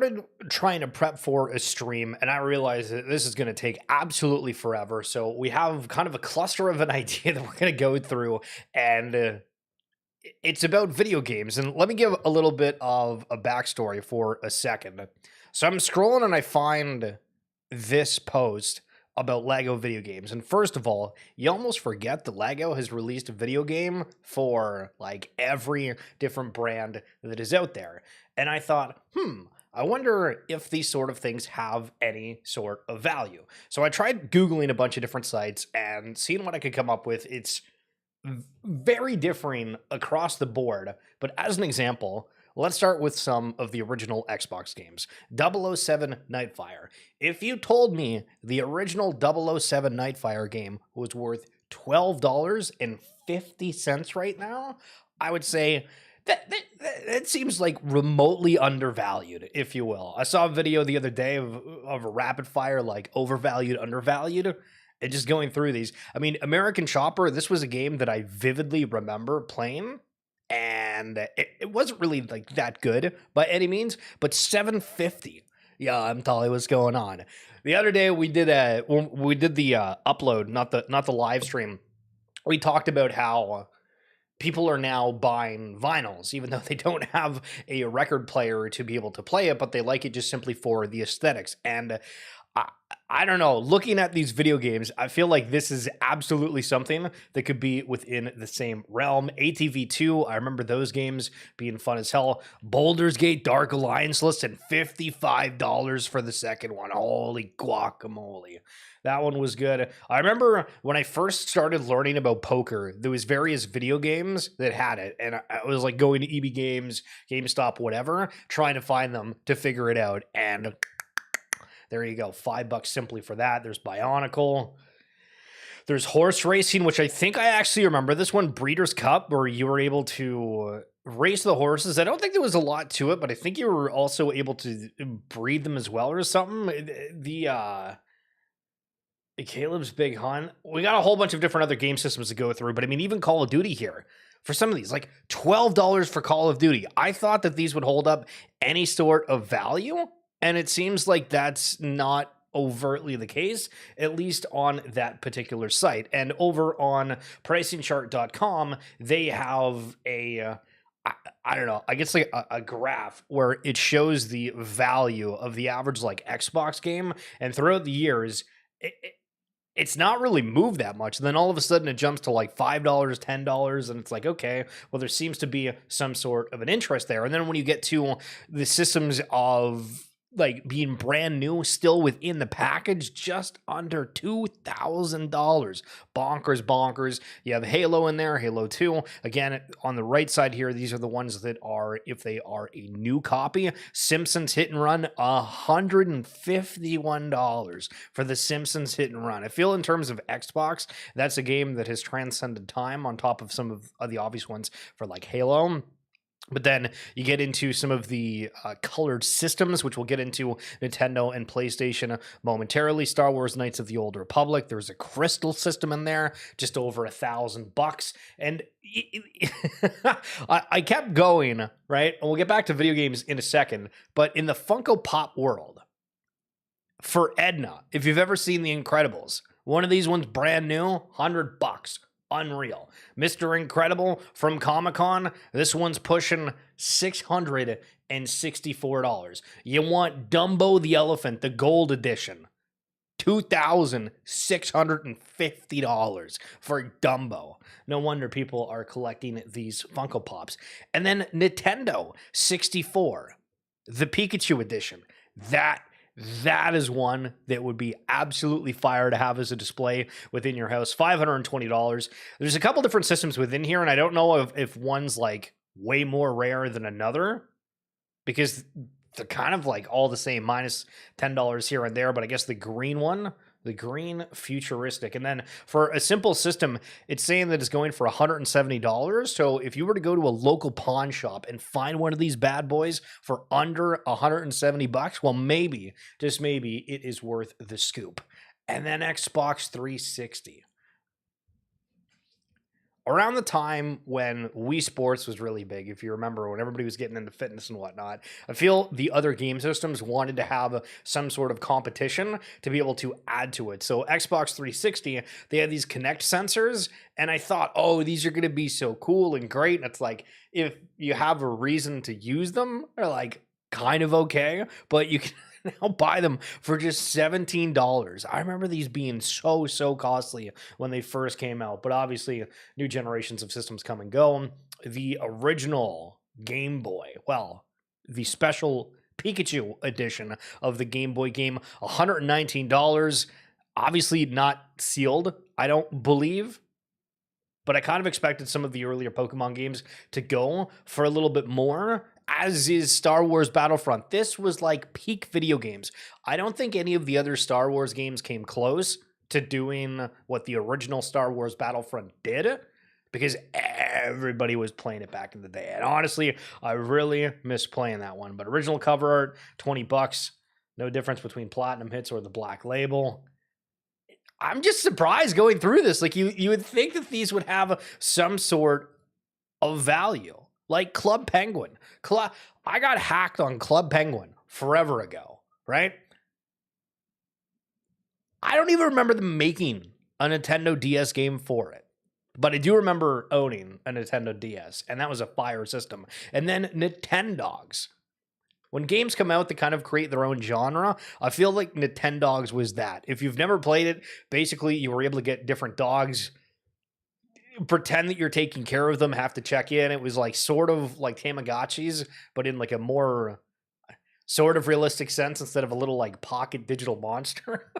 started trying to prep for a stream and I realized that this is going to take absolutely forever. So we have kind of a cluster of an idea that we're going to go through, and it's about video games. And let me give a little bit of a backstory for a second. So I'm scrolling and I find this post about Lego video games. And first of all, you almost forget that Lego has released a video game for like every different brand that is out there. And I thought, I wonder if these sort of things have any sort of value. So I tried Googling a bunch of different sites and seeing what I could come up with. It's very differing across the board. But as an example, let's start with some of the original Xbox games. 007 Nightfire. If you told me the original 007 Nightfire game was worth $12.50 right now, I would say that seems like remotely undervalued, if you will. I saw a video the other day of a rapid fire, like overvalued, undervalued, and just going through these. I mean, American Chopper, this was a game that I vividly remember playing, and it wasn't really like that good by any means, but $7.50. Yeah, I'm telling you what's going on. The other day we did the upload, not the live stream. We talked about how people are now buying vinyls, even though they don't have a record player to be able to play it, but they like it just simply for the aesthetics. And I don't know, looking at these video games, I feel like this is absolutely something that could be within the same realm. ATV2, I remember those games being fun as hell. Baldur's Gate Dark Alliance listed $55 for the second one. Holy guacamole. That one was good. I remember when I first started learning about poker, there was various video games that had it, and I was like going to EB Games, GameStop, whatever, trying to find them to figure it out, and there you go, $5 simply for that. There's Bionicle. There's horse racing, which I think I actually remember this one, Breeders' Cup, where you were able to race the horses. I don't think there was a lot to it, but I think you were also able to breed them as well or something. The Caleb's Big Hunt. We got a whole bunch of different other game systems to go through, but I mean, even Call of Duty here. For some of these, like $12 for Call of Duty. I thought that these would hold up any sort of value, and it seems like that's not overtly the case, at least on that particular site. And over on pricingchart.com, they have I don't know, I guess like a graph where it shows the value of the average like Xbox game. And throughout the years, it's not really moved that much. Then all of a sudden it jumps to like $5, $10, and it's like, okay, well, there seems to be some sort of an interest there. And then when you get to the systems of like being brand new, still within the package, just under $2,000. Bonkers. You have Halo in there, Halo 2. Again, on the right side here, these are the ones that are, if they are a new copy. Simpsons Hit and Run, $151 for the Simpsons Hit and Run. I feel in terms of Xbox, that's a game that has transcended time on top of some of the obvious ones for like Halo. But then you get into some of the colored systems, which we'll get into Nintendo and PlayStation momentarily. Star Wars Knights of the Old Republic. There's a crystal system in there, just over $1,000. And I kept going, right? And we'll get back to video games in a second. But in the Funko Pop world, for Edna, if you've ever seen The Incredibles, one of these ones brand new, $100. Unreal. Mr. Incredible from Comic-Con, this one's pushing $664. You want Dumbo the Elephant, the gold edition, $2,650 for Dumbo. No wonder people are collecting these Funko Pops. And then Nintendo 64, the Pikachu edition. That is one that would be absolutely fire to have as a display within your house. $520. There's a couple different systems within here, and I don't know if one's like way more rare than another, because they're kind of like all the same, minus $10 here and there. But I guess the green one, the green futuristic. And then for a simple system, it's saying that it's going for $170. So if you were to go to a local pawn shop and find one of these bad boys for under $170, well, maybe, just maybe, it is worth the scoop. And then Xbox 360. around the time when Wii Sports was really big, if you remember, when everybody was getting into fitness and whatnot, I feel the other game systems wanted to have some sort of competition to be able to add to it. So Xbox 360, they had these Kinect sensors, and I thought, oh, these are going to be so cool and great. And it's like, if you have a reason to use them, they're like kind of okay, but you can now buy them for just $17. I remember these being so costly when they first came out, but obviously new generations of systems come and go. The original Game Boy, well, the special Pikachu edition of the Game Boy game, $119. Obviously not sealed, I don't believe, but I kind of expected some of the earlier Pokemon games to go for a little bit more, as is Star Wars Battlefront. This was like peak video games. I don't think any of the other Star Wars games came close to doing what the original Star Wars Battlefront did, because everybody was playing it back in the day. And honestly, I really miss playing that one. But original cover art, $20. No difference between platinum hits or the black label. I'm just surprised going through this. Like, you would think that these would have some sort of value. Like Club Penguin. I got hacked on Club Penguin forever ago, right? I don't even remember them making a Nintendo DS game for it. But I do remember owning a Nintendo DS, and that was a fire system. And then Nintendogs. When games come out that kind of create their own genre, I feel like Nintendogs was that. If you've never played it, basically you were able to get different dogs, pretend that you're taking care of them, have to check in. It was like sort of like Tamagotchis, but in like a more sort of realistic sense instead of a little like pocket digital monster.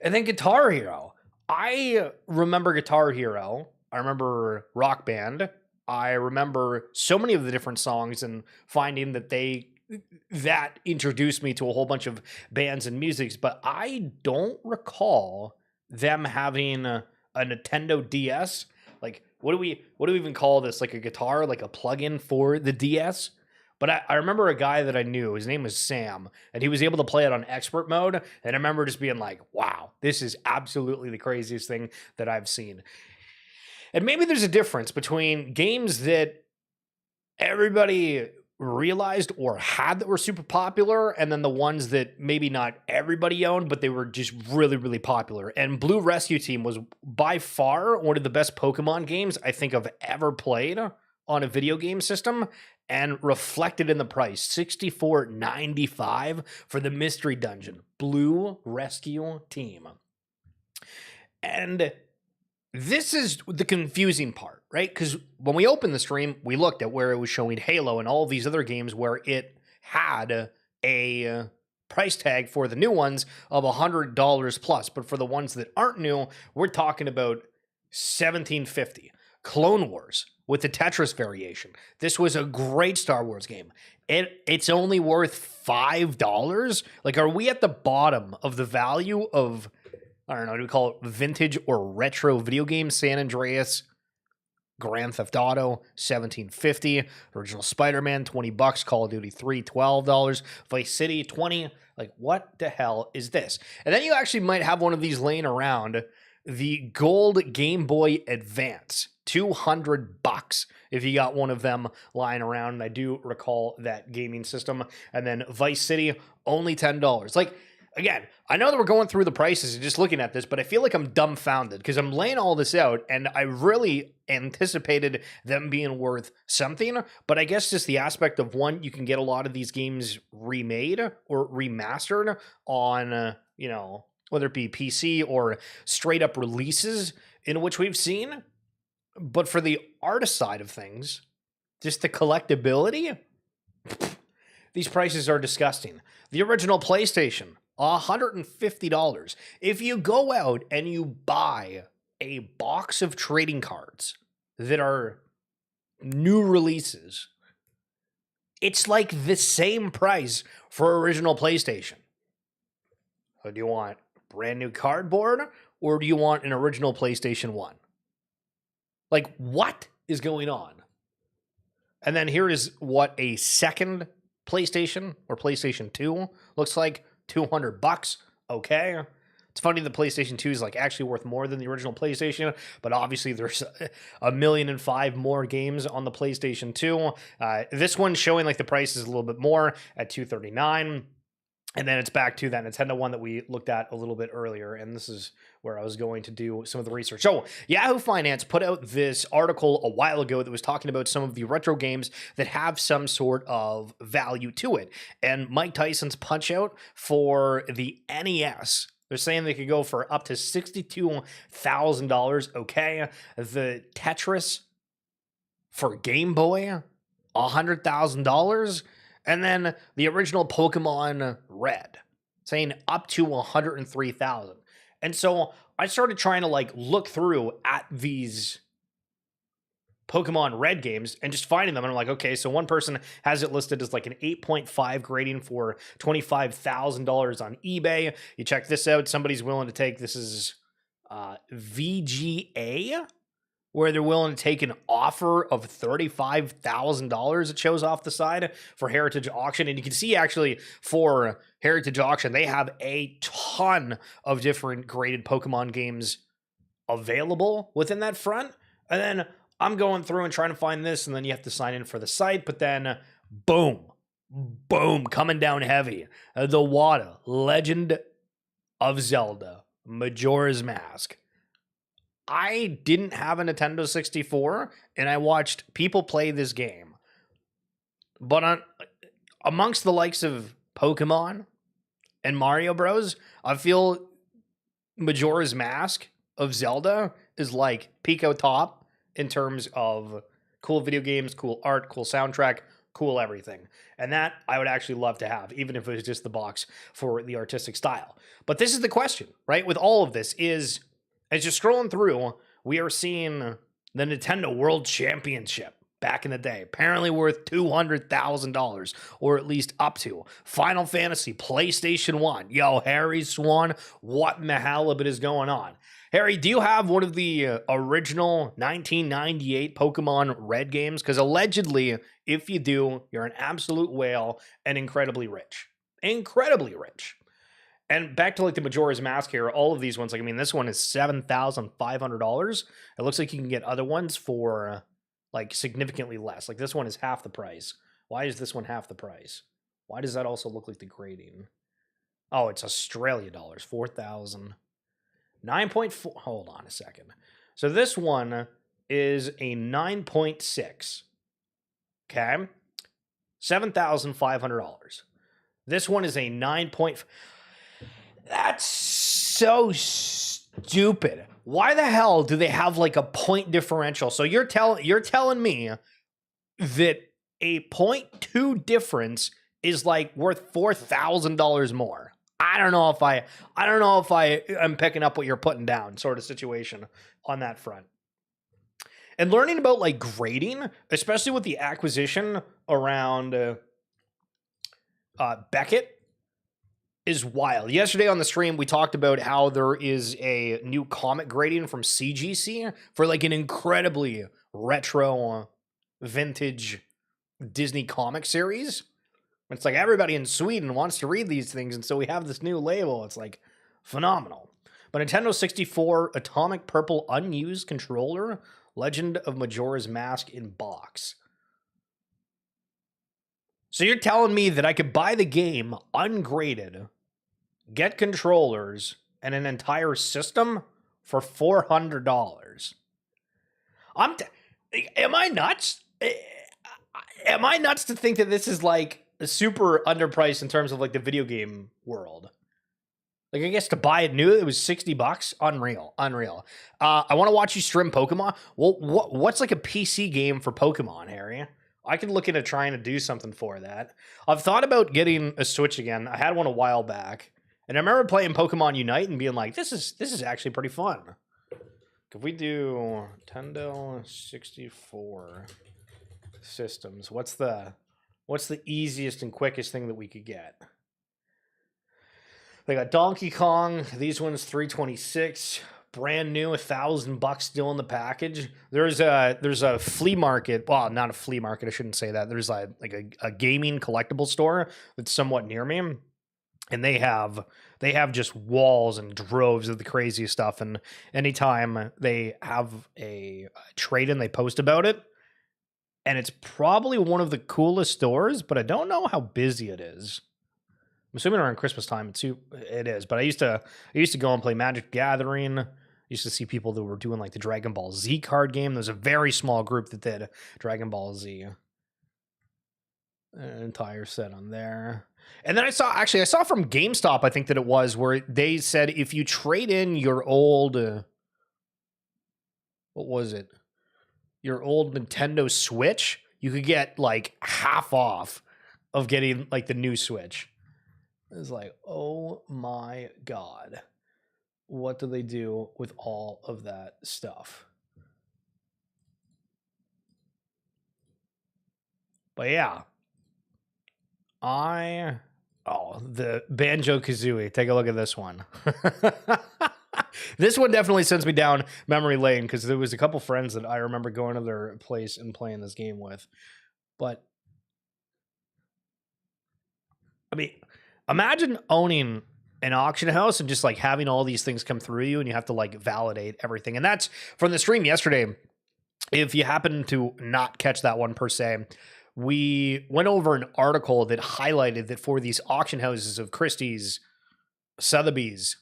And then Guitar Hero. I remember Guitar Hero. I remember Rock Band. I remember so many of the different songs and finding that introduced me to a whole bunch of bands and musics, but I don't recall them having a Nintendo DS. Like, what do we even call this? Like a guitar, like a plug-in for the DS? But I remember a guy that I knew, his name was Sam, and he was able to play it on expert mode. And I remember just being like, wow, this is absolutely the craziest thing that I've seen. And maybe there's a difference between games that everybody realized or had that were super popular, and then the ones that maybe not everybody owned, but they were just really popular. And Blue Rescue Team was by far one of the best Pokemon games I think I've ever played on a video game system, and reflected in the price, $64.95 for the Mystery Dungeon, Blue Rescue Team. And this is the confusing part, right? Because when we opened the stream, we looked at where it was showing Halo and all these other games where it had a price tag for the new ones of $100 plus. But for the ones that aren't new, we're talking about $17.50. Clone Wars with the Tetris variation. This was a great Star Wars game. It's only worth $5? Like, are we at the bottom of the value of, I don't know, do we call it vintage or retro video games? San Andreas, Grand Theft Auto, $17.50. Original Spider-Man, $20. Call of Duty 3, $12. Vice City, $20. Like, what the hell is this? And then you actually might have one of these laying around. The gold Game Boy Advance, $200 if you got one of them lying around. And I do recall that gaming system. And then Vice City, only $10. Like, again, I know that we're going through the prices and just looking at this, but I feel like I'm dumbfounded because I'm laying all this out and I really anticipated them being worth something. But I guess just the aspect of, one, you can get a lot of these games remade or remastered on, whether it be PC or straight up releases, in which we've seen. But for the artist side of things, just the collectability, these prices are disgusting. The original PlayStation, $150. If you go out and you buy a box of trading cards that are new releases, it's like the same price for original PlayStation. So do you want brand new cardboard or do you want an original PlayStation 1? Like, what is going on? And then here is what a second PlayStation or PlayStation 2 looks like. $200. Okay. It's funny the PlayStation 2 is like actually worth more than the original PlayStation, but obviously there's 1,000,005 more games on the PlayStation 2. This one's showing like the price is a little bit more at $239. And then it's back to that Nintendo one that we looked at a little bit earlier. And this is where I was going to do some of the research. So Yahoo Finance put out this article a while ago that was talking about some of the retro games that have some sort of value to it. And Mike Tyson's Punch-Out for the NES, they're saying they could go for up to $62,000. Okay. The Tetris for Game Boy, $100,000. And then the original Pokemon Red, saying up to 103,000. And so I started trying to like look through at these Pokemon Red games and just finding them. And I'm like, okay, so one person has it listed as like an 8.5 grading for $25,000 on eBay. You check this out. Somebody's willing to take, this is VGA, where they're willing to take an offer of $35,000, it shows off the side, for Heritage Auction. And you can see actually for Heritage Auction, they have a ton of different graded Pokemon games available within that front. And then I'm going through and trying to find this, and then you have to sign in for the site. But then, boom, coming down heavy. The WATA, Legend of Zelda, Majora's Mask. I didn't have a Nintendo 64, and I watched people play this game. But amongst the likes of Pokemon and Mario Bros, I feel Majora's Mask of Zelda is like Pico top in terms of cool video games, cool art, cool soundtrack, cool everything. And that I would actually love to have, even if it was just the box for the artistic style. But this is the question, right? With all of this is, as you're scrolling through, we are seeing the Nintendo World Championship back in the day, apparently worth $200,000, or at least up to. Final Fantasy, PlayStation 1. Yo, Harry Swan, what in the halibut is going on? Harry, do you have one of the original 1998 Pokemon Red games? Because allegedly, if you do, you're an absolute whale and incredibly rich. Incredibly rich. And back to like the Majora's Mask here, all of these ones, like, I mean, this one is $7,500. It looks like you can get other ones for like significantly less. Like this one is half the price. Why is this one half the price? Why does that also look like the grading? Oh, it's Australia dollars, 4,000. 9.4, hold on a second. So this one is a 9.6. Okay. $7,500. This one is a 9. That's so stupid. Why the hell do they have like a point differential? So you're telling me that a 0.2 difference is like worth $4,000 more. I don't know if I am picking up what you're putting down, sort of situation on that front. And learning about like grading, especially with the acquisition around Beckett, is wild. Yesterday on the stream, we talked about how there is a new comic grading from CGC for like an incredibly retro, vintage Disney comic series. It's like everybody in Sweden wants to read these things, and so we have this new label. It's like phenomenal. But Nintendo 64 Atomic Purple Unused Controller, Legend of Majora's Mask in box. So you're telling me that I could buy the game ungraded, get controllers, and an entire system for $400? Am I nuts? Am I nuts to think that this is like super underpriced in terms of like the video game world? Like, I guess to buy it new, it was $60. Unreal. I want to watch you stream Pokemon. Well, what's like a PC game for Pokemon, Harry? I could look into trying to do something for that. I've thought about getting a Switch again. I had one a while back, and I remember playing Pokemon Unite and being like, this is actually pretty fun. If we do Nintendo 64 systems, what's the easiest and quickest thing that we could get? They got Donkey Kong. These ones $326. Brand new, $1,000 still in the package. There's a flea market. Well, not a flea market. I shouldn't say that. There's like a gaming collectible store that's somewhat near me. and they have just walls and droves of the craziest stuff. And anytime they have a trade-in, they post about it, and it's probably one of the coolest stores, but I don't know how busy it is. I'm assuming around Christmas time it is. But I used to go and play Magic the Gathering. I used to see people that were doing like the Dragon Ball Z card game. There's a very small group that did Dragon Ball Z. An entire set on there. And then I saw from GameStop, I think that it was, where they said if you trade in your old what was it? Your old Nintendo Switch, you could get like half off of getting like the new Switch. It's like, oh my God. What do they do with all of that stuff? But yeah. The Banjo-Kazooie. Take a look at this one. This one definitely sends me down memory lane because there was a couple friends that I remember going to their place and playing this game with. But I mean, imagine owning an auction house and just like having all these things come through you and you have to like validate everything. And that's from the stream yesterday. If you happen to not catch that one per se, we went over an article that highlighted that for these auction houses of Christie's, Sotheby's,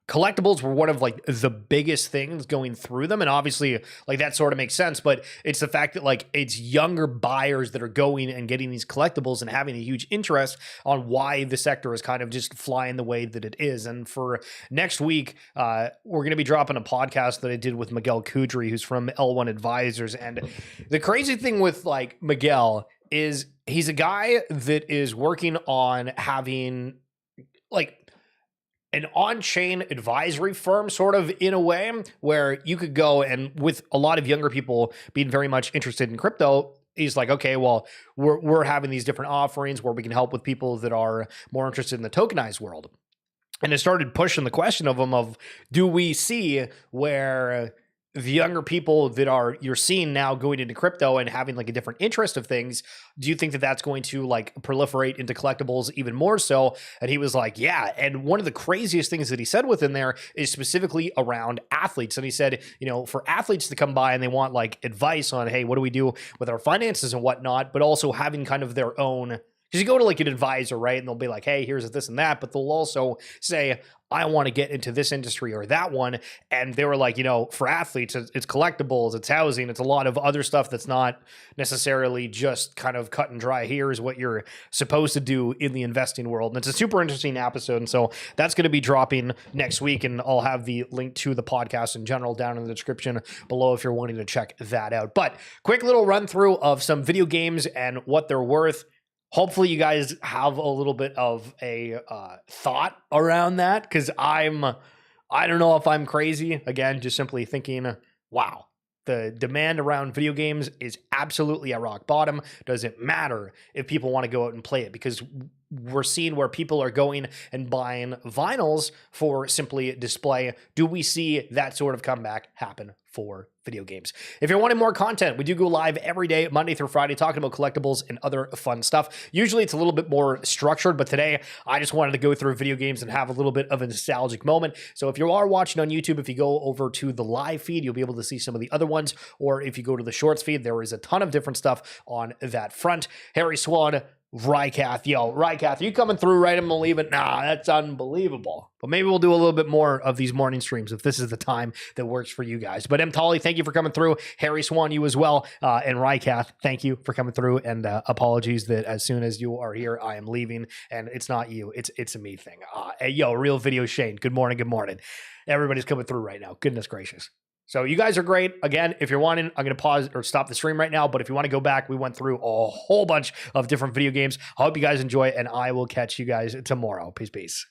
collectibles were one of like the biggest things going through them. And obviously like that sort of makes sense, but it's the fact that like it's younger buyers that are going and getting these collectibles and having a huge interest on why the sector is kind of just flying the way that it is. And for next week, we're going to be dropping a podcast that I did with Miguel Kudry, who's from L1 Advisors. And the crazy thing with like Miguel is he's a guy that is working on having like an on-chain advisory firm, sort of in a way, where you could go and with a lot of younger people being very much interested in crypto, he's like, okay, well, we're having these different offerings where we can help with people that are more interested in the tokenized world. And it started pushing the question of them of, do we see where the younger people that you're seeing now going into crypto and having like a different interest of things, do you think that that's going to like proliferate into collectibles even more so? And he was like, yeah. And one of the craziest things that he said within there is specifically around athletes. And he said, for athletes to come by and they want like advice on, hey, what do we do with our finances and whatnot, but also having kind of their own, because you go to like an advisor, right? And they'll be like, hey, here's this and that, but they'll also say, I want to get into this industry or that one. And they were like, for athletes, it's collectibles, it's housing, it's a lot of other stuff that's not necessarily just kind of cut and dry. Here is what you're supposed to do in the investing world. And it's a super interesting episode. And so that's going to be dropping next week. And I'll have the link to the podcast in general down in the description below if you're wanting to check that out. But quick little run through of some video games and what they're worth. Hopefully you guys have a little bit of a thought around that, because I don't know if I'm crazy. Again, just simply thinking, wow, the demand around video games is absolutely at rock bottom. Doesn't matter if people want to go out and play it, because we're seeing where people are going and buying vinyls for simply display. Do we see that sort of comeback happen for video games? If you're wanting more content, we do go live every day, Monday through Friday, talking about collectibles and other fun stuff. Usually it's a little bit more structured, but today I just wanted to go through video games and have a little bit of a nostalgic moment. So if you are watching on YouTube, if you go over to the live feed, you'll be able to see some of the other ones. Or if you go to the shorts feed, there is a ton of different stuff on that front. Harry Swan, Rykath, Rykath, are you coming through right and believe it? Nah, that's unbelievable. But maybe we'll do a little bit more of these morning streams if this is the time that works for you guys. But M. Tully, thank you for coming through. Harry Swan, you as well. And Rykath, thank you for coming through. And apologies that as soon as you are here, I am leaving. And it's not you. It's a me thing. Hey, Real Video Shane. Good morning. Good morning. Everybody's coming through right now. Goodness gracious. So you guys are great. Again, if you're wanting, I'm going to pause or stop the stream right now. But if you want to go back, we went through a whole bunch of different video games. I hope you guys enjoy, and I will catch you guys tomorrow. Peace, peace.